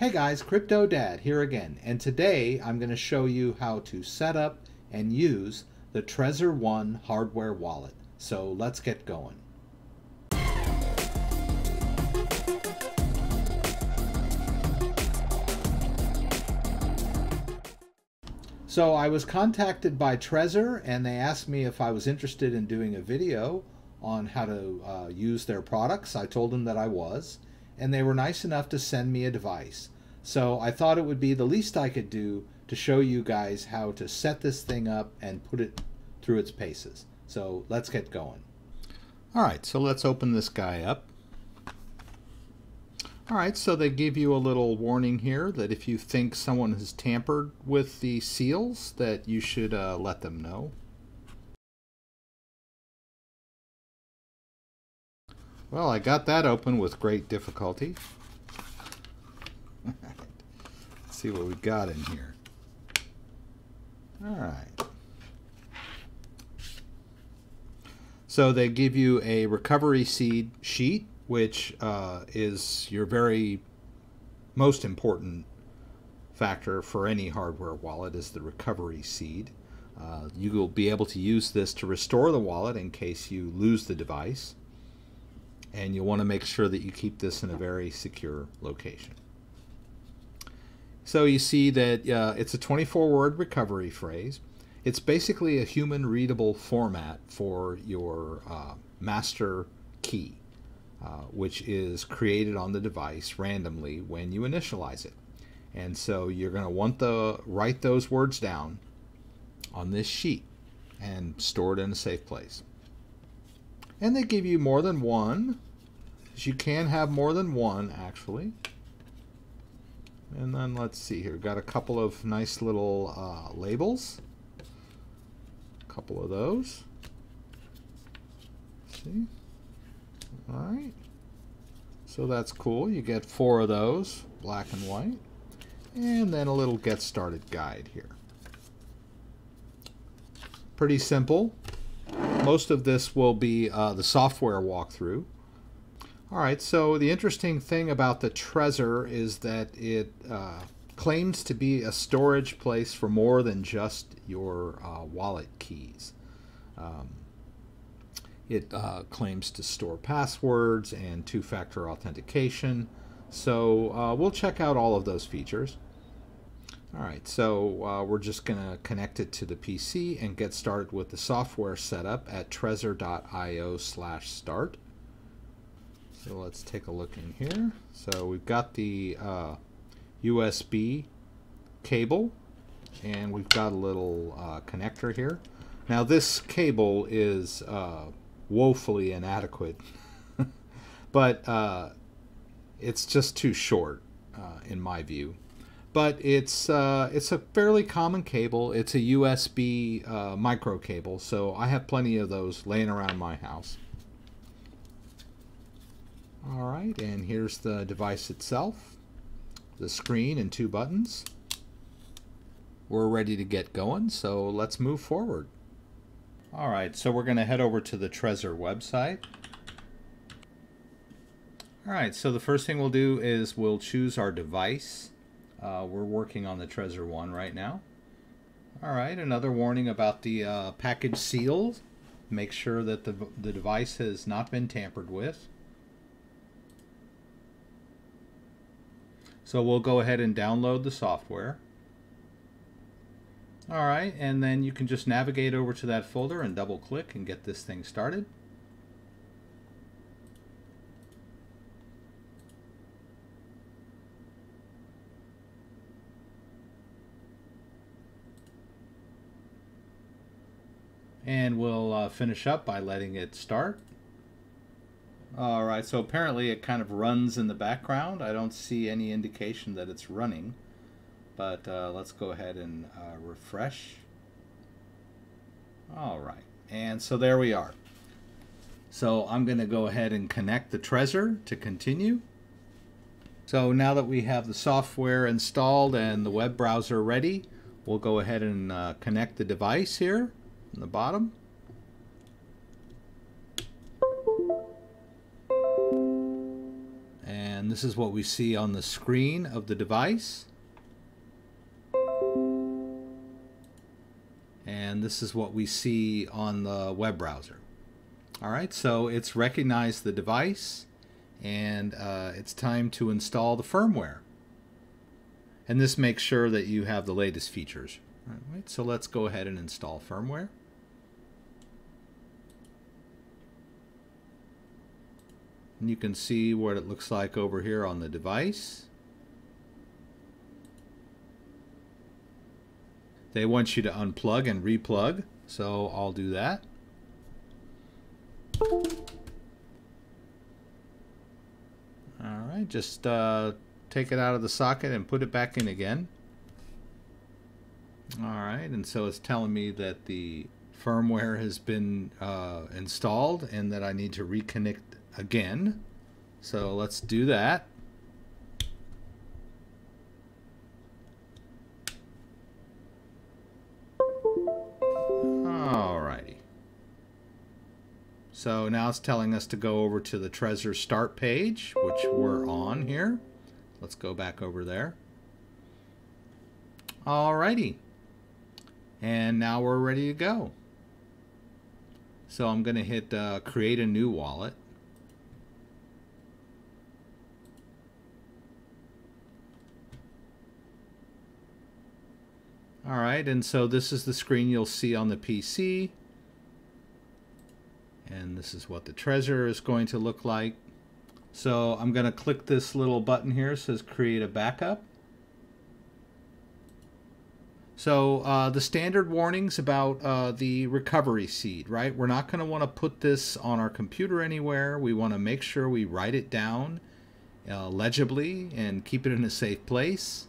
Hey guys, CryptoDad here again, and today I'm going to show you how to set up and use the Trezor One hardware wallet. So let's get going. So I was contacted by Trezor and they asked me if I was interested in doing a video on how to use their products. I told them that I was, and they were nice enough to send me a device. So I thought it would be the least I could do to show you guys how to set this thing up and put it through its paces. So let's get going. All right, so let's open this guy up. All right, so they give you a little warning here that if you think someone has tampered with the seals, that you should let them know. Well, I got that open with great difficulty. Let's see what we got in here. All right. So they give you a recovery seed sheet, which is your very most important factor for any hardware wallet, is the recovery seed. You will be able to use this to restore the wallet in case you lose the device. And you'll want to make sure that you keep this in a very secure location. So you see that it's a 24-word recovery phrase. It's basically a human readable format for your master key, which is created on the device randomly when you initialize it. And so you're going to want to write those words down on this sheet and store it in a safe place. And they give you more than one. You can have more than one, actually. And then let's see here. We've got a couple of nice little labels. A couple of those. See? All right. So that's cool. You get 4 of those, black and white. And then a little get started guide here. Pretty simple. Most of this will be the software walkthrough. All right, so the interesting thing about the Trezor is that it claims to be a storage place for more than just your wallet keys. It claims to store passwords and two-factor authentication. So we'll check out all of those features. All right, so we're just going to connect it to the PC and get started with the software setup at trezor.io/start. So let's take a look in here. So we've got the USB cable, and we've got a little connector here. Now this cable is woefully inadequate, but it's just too short in my view. But it's a fairly common cable. It's a USB micro cable, so I have plenty of those laying around my house. All right, and here's the device itself, the screen and 2 buttons. We're ready to get going, so let's move forward. All right, so we're going to head over to the Trezor website. All right, so the first thing we'll do is we'll choose our device. We're working on the Trezor One right now. All right, another warning about the package seals. Make sure that the device has not been tampered with. So we'll go ahead and download the software. All right, and then you can just navigate over to that folder and double click and get this thing started. And we'll finish up by letting it start. All right, so apparently it kind of runs in the background. I don't see any indication that it's running, but let's go ahead and refresh. All right, and so there we are. So I'm going to go ahead and connect the Trezor to continue. So now that we have the software installed and the web browser ready, we'll go ahead and connect the device here on the bottom. this is what we see on the screen of the device. And this is what we see on the web browser. All right, so it's recognized the device, and it's time to install the firmware. And this makes sure that you have the latest features. All right, so let's go ahead and install firmware. And you can see what it looks like over here on the device. They want you to unplug and replug, so I'll do that. All right, just take it out of the socket and put it back in again. All right, and so it's telling me that the firmware has been installed and that I need to reconnect again. So let's do that. Alrighty. So now it's telling us to go over to the Trezor start page, which we're on here. Let's go back over there. Alrighty. And now we're ready to go. So I'm going to hit create a new wallet. All right, and so this is the screen you'll see on the PC. And this is what the Trezor is going to look like. So I'm going to click this little button here. It says create a backup. So the standard warnings about the recovery seed, right? We're not going to want to put this on our computer anywhere. We want to make sure we write it down legibly and keep it in a safe place.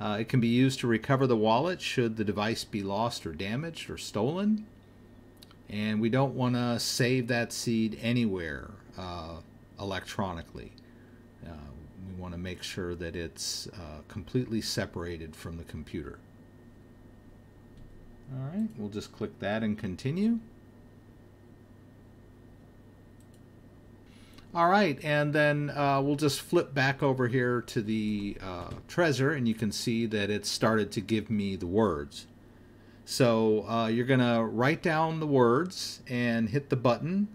It can be used to recover the wallet should the device be lost or damaged or stolen. And we don't want to save that seed anywhere electronically. We want to make sure that it's completely separated from the computer. All right, we'll just click that and continue. All right, and then we'll just flip back over here to the Trezor, and you can see that it's started to give me the words. So you're going to write down the words and hit the button.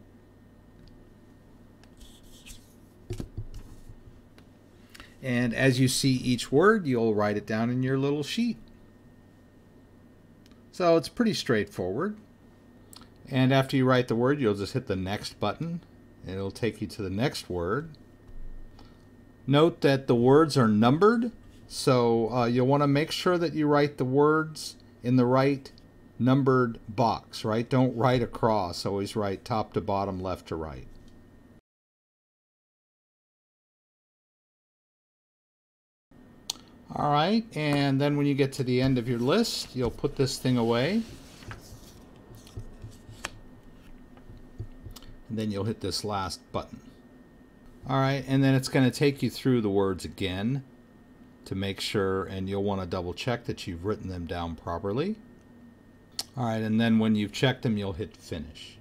And as you see each word, you'll write it down in your little sheet. So it's pretty straightforward. And after you write the word, you'll just hit the next button. And it'll take you to the next word. Note that the words are numbered, so you'll want to make sure that you write the words in the right numbered box, right? Don't write across. Always write top to bottom, left to right. All right, and then when you get to the end of your list, you'll put this thing away. And then you'll hit this last button. All right, and then it's going to take you through the words again to make sure, and you'll want to double check that you've written them down properly. All right, and then when you've checked them, you'll hit finish.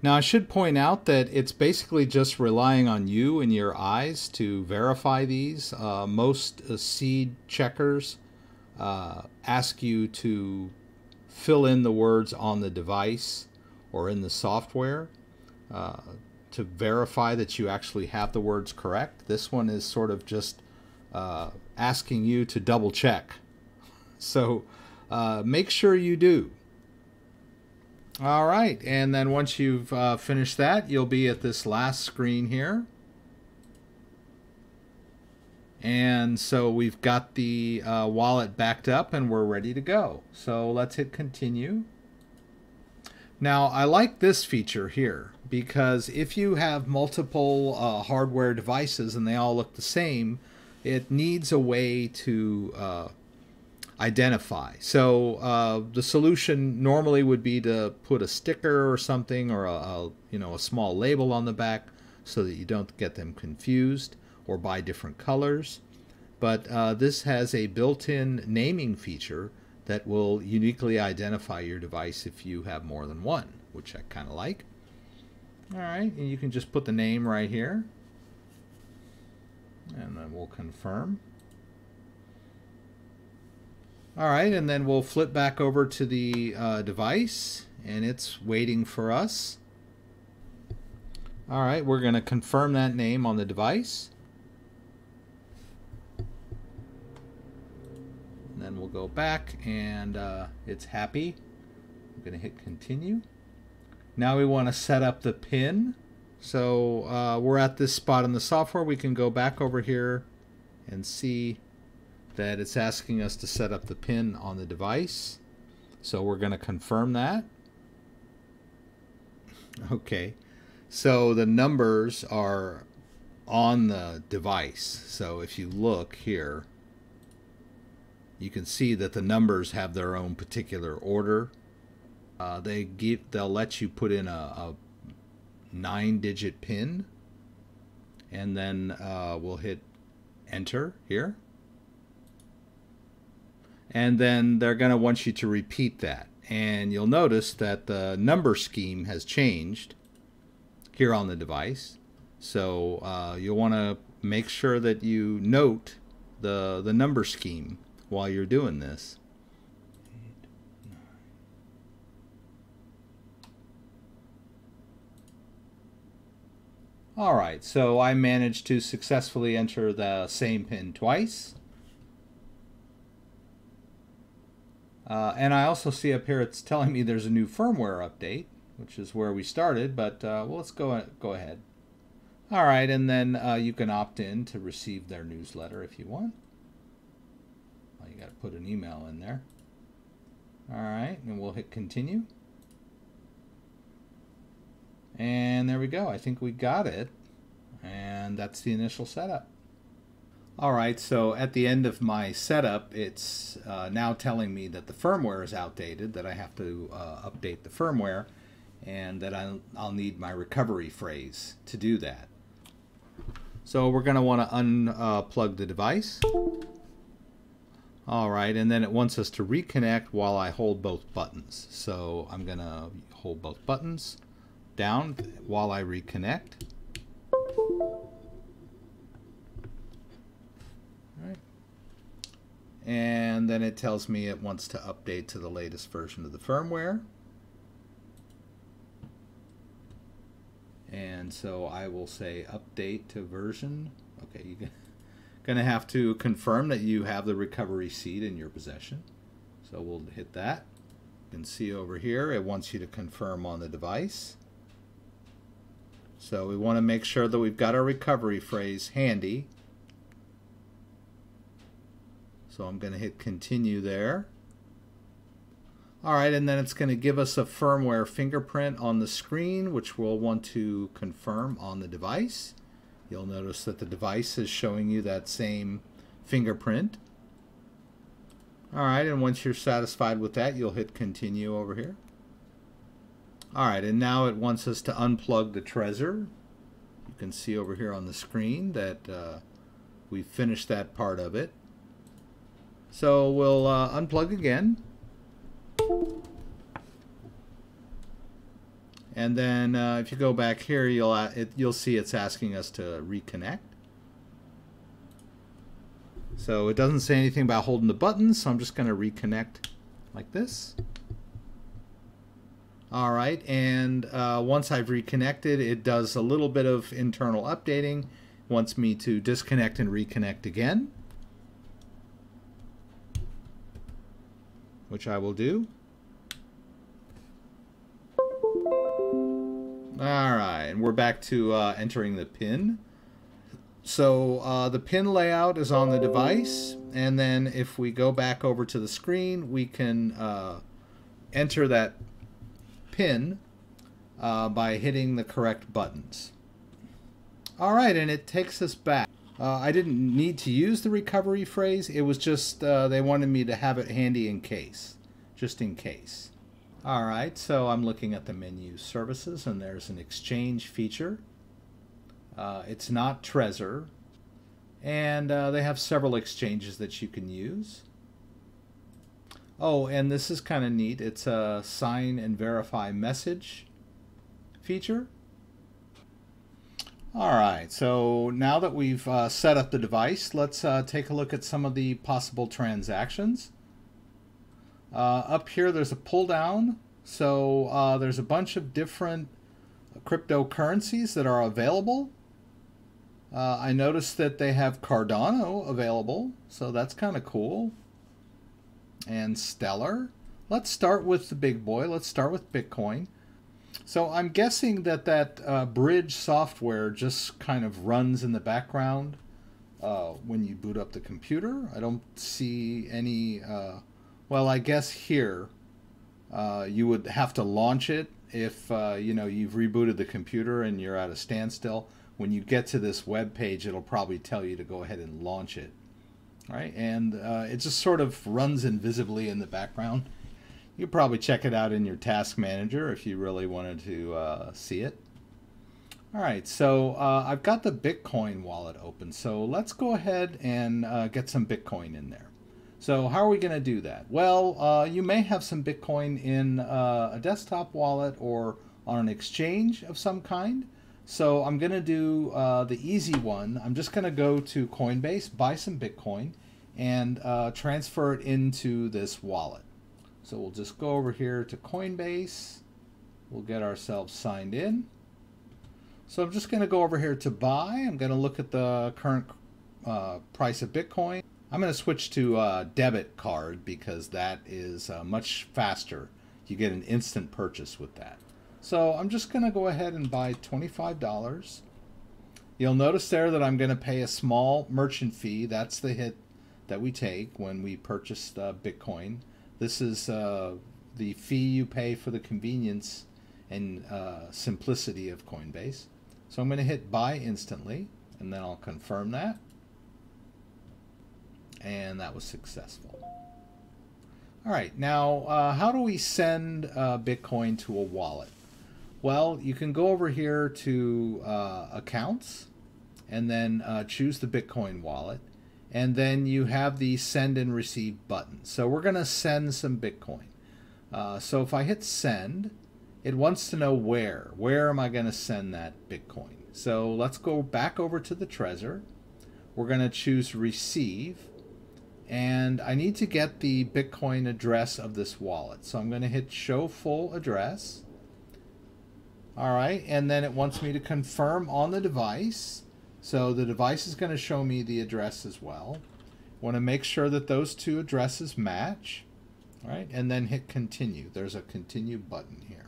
Now I should point out that it's basically just relying on you and your eyes to verify these. Most seed checkers ask you to fill in the words on the device or in the software to verify that you actually have the words correct. This one is sort of just asking you to double check. So make sure you do. All right, and then once you've finished that, you'll be at this last screen here. And so we've got the wallet backed up and we're ready to go. So let's hit continue. Now I like this feature here because if you have multiple hardware devices and they all look the same, it needs a way to identify. So the solution normally would be to put a sticker or something or a small label on the back so that you don't get them confused or buy different colors. But this has a built-in naming feature that will uniquely identify your device if you have more than one, which I kind of like. All right, and you can just put the name right here. And then we'll confirm. All right, and then we'll flip back over to the device, and it's waiting for us. All right, we're going to confirm that name on the device. And then we'll go back, and it's happy. I'm going to hit continue. Now we want to set up the PIN. So we're at this spot in the software. We can go back over here and see that it's asking us to set up the PIN on the device. So we're going to confirm that. Okay, so the numbers are on the device. So if you look here, you can see that the numbers have their own particular order. They'll let you put in a 9-digit PIN, and then we'll hit enter here. And then they're going to want you to repeat that. And you'll notice that the number scheme has changed here on the device. So you'll want to make sure that you note the number scheme while you're doing this. All right, so I managed to successfully enter the same PIN twice. And I also see up here it's telling me there's a new firmware update, which is where we started, but well, let's go ahead. All right, and then you can opt in to receive their newsletter if you want. Well, you got to put an email in there. All right, and we'll hit continue. And there we go. I think we got it. And that's the initial setup. All right, so at the end of my setup, it's now telling me that the firmware is outdated, that I have to update the firmware, and that I'll need my recovery phrase to do that. So we're going to want to unplug the device. All right, and then it wants us to reconnect while I hold both buttons. So I'm going to hold both buttons down while I reconnect. And then it tells me it wants to update to the latest version of the firmware. And so I will say update to version. Okay, you're going to have to confirm that you have the recovery seed in your possession. So we'll hit that. You can see over here it wants you to confirm on the device. So we want to make sure that we've got our recovery phrase handy. So I'm going to hit continue there. All right, and then it's going to give us a firmware fingerprint on the screen, which we'll want to confirm on the device. You'll notice that the device is showing you that same fingerprint. All right, and once you're satisfied with that, you'll hit continue over here. All right, and now it wants us to unplug the Trezor. You can see over here on the screen that we finished that part of it. So we'll unplug again. And then if you go back here, you'll see it's asking us to reconnect. So it doesn't say anything about holding the buttons, so I'm just going to reconnect like this. All right, and once I've reconnected, it does a little bit of internal updating. Wants me to disconnect and reconnect again, which I will do. All right, and we're back to entering the PIN. So the PIN layout is on the device, and then if we go back over to the screen, we can enter that PIN by hitting the correct buttons. All right, and it takes us back. I didn't need to use the recovery phrase. It was just they wanted me to have it handy in case, just in case. All right, so I'm looking at the menu services, and there's an exchange feature. It's not Trezor, and they have several exchanges that you can use. Oh, and this is kind of neat. It's a sign and verify message feature. All right, so now that we've set up the device, let's take a look at some of the possible transactions. Up here there's a pull down, so there's a bunch of different cryptocurrencies that are available. I noticed that they have Cardano available, so that's kind of cool. And Stellar. Let's start with the big boy. Let's start with Bitcoin. So I'm guessing that that bridge software just kind of runs in the background when you boot up the computer. I don't see any, well, I guess here you would have to launch it if you know, you've rebooted the computer and you're at a standstill. When you get to this web page, it'll probably tell you to go ahead and launch it. All right, and it just sort of runs invisibly in the background. You could probably check it out in your task manager if you really wanted to see it. All right, so I've got the Bitcoin wallet open, so let's go ahead and get some Bitcoin in there. So how are we going to do that? Well, you may have some Bitcoin in a desktop wallet or on an exchange of some kind. So I'm going to do the easy one. I'm just going to go to Coinbase, buy some Bitcoin, and transfer it into this wallet. So we'll just go over here to Coinbase. We'll get ourselves signed in. So I'm just going to go over here to buy. I'm going to look at the current price of Bitcoin. I'm going to switch to debit card because that is much faster. You get an instant purchase with that. So I'm just going to go ahead and buy $25. You'll notice there that I'm going to pay a small merchant fee. That's the hit that we take when we purchase Bitcoin. This is the fee you pay for the convenience and simplicity of Coinbase. So I'm going to hit buy instantly, and then I'll confirm that. And that was successful. All right, now how do we send Bitcoin to a wallet? Well, you can go over here to accounts and then choose the Bitcoin wallet. And then you have the send and receive button. So we're going to send some Bitcoin. So if I hit send, it wants to know where. Where am I going to send that Bitcoin? So let's go back over to the Trezor. We're going to choose receive. And I need to get the Bitcoin address of this wallet. So I'm going to hit show full address. All right, and then it wants me to confirm on the device. So the device is going to show me the address as well. Want to make sure that those two addresses match. All right, and then hit continue. There's a continue button here.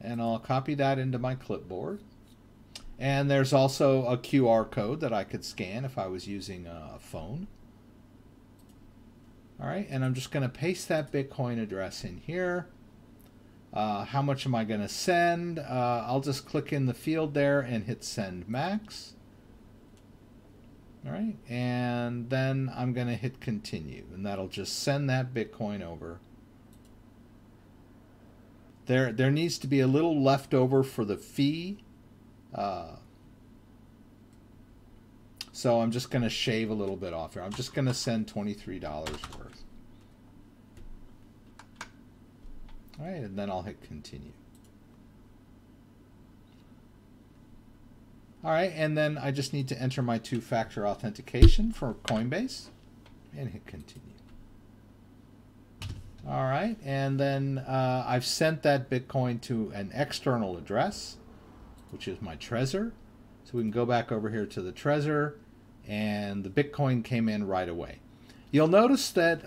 And I'll copy that into my clipboard. And there's also a QR code that I could scan if I was using a phone. All right, and I'm just going to paste that Bitcoin address in here. How much am I going to send? I'll just click in the field there and hit send max. All right, and then I'm going to hit continue, and that'll just send that Bitcoin over. There needs to be a little left over for the fee. So I'm just going to shave a little bit off here. I'm just going to send $23 worth. All right, and then I'll hit continue. All right, and then I just need to enter my two-factor authentication for Coinbase and hit continue. All right, and then I've sent that Bitcoin to an external address, which is my Trezor. So we can go back over here to the Trezor, and the Bitcoin came in right away. You'll notice that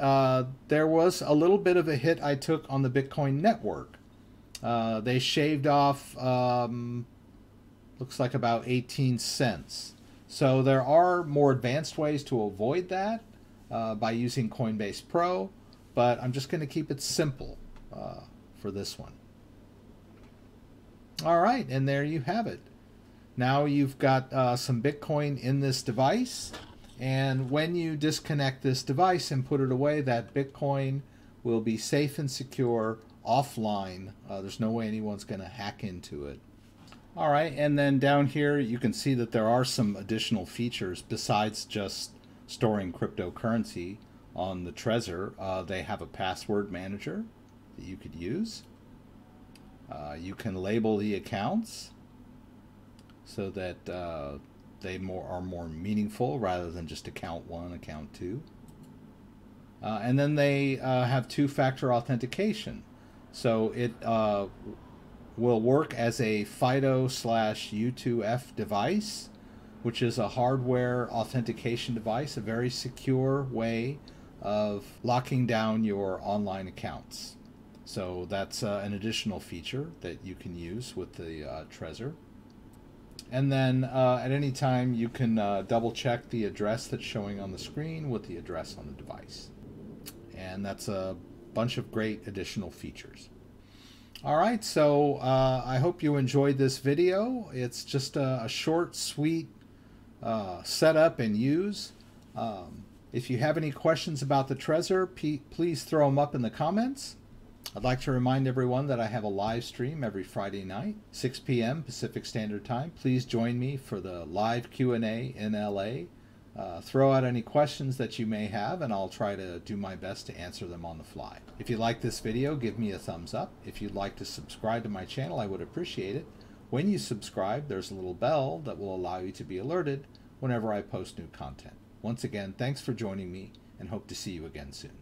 there was a little bit of a hit I took on the Bitcoin network. They shaved off, looks like about 18 cents. So there are more advanced ways to avoid that by using Coinbase Pro, but I'm just going to keep it simple for this one. All right, and there you have it. Now you've got some Bitcoin in this device, and when you disconnect this device and put it away, that Bitcoin will be safe and secure offline. There's no way anyone's going to hack into it. All right, and then down here you can see that there are some additional features besides just storing cryptocurrency on the Trezor. They have a password manager that you could use. You can label the accounts. so that they are more meaningful rather than just account 1, account 2. And then they have two-factor authentication. So it will work as a FIDO/U2F device, which is a hardware authentication device, a very secure way of locking down your online accounts. So that's an additional feature that you can use with the Trezor. And then at any time you can double check the address that's showing on the screen with the address on the device. And that's a bunch of great additional features. All right, so I hope you enjoyed this video. It's just a short, sweet setup and use. If you have any questions about the Trezor, please throw them up in the comments. I'd like to remind everyone that I have a live stream every Friday night, 6 p.m. Pacific Standard Time. Please join me for the live Q&A in LA. Throw out any questions that you may have, and I'll try to do my best to answer them on the fly. If you like this video, give me a thumbs up. If you'd like to subscribe to my channel, I would appreciate it. When you subscribe, there's a little bell that will allow you to be alerted whenever I post new content. Once again, thanks for joining me, and hope to see you again soon.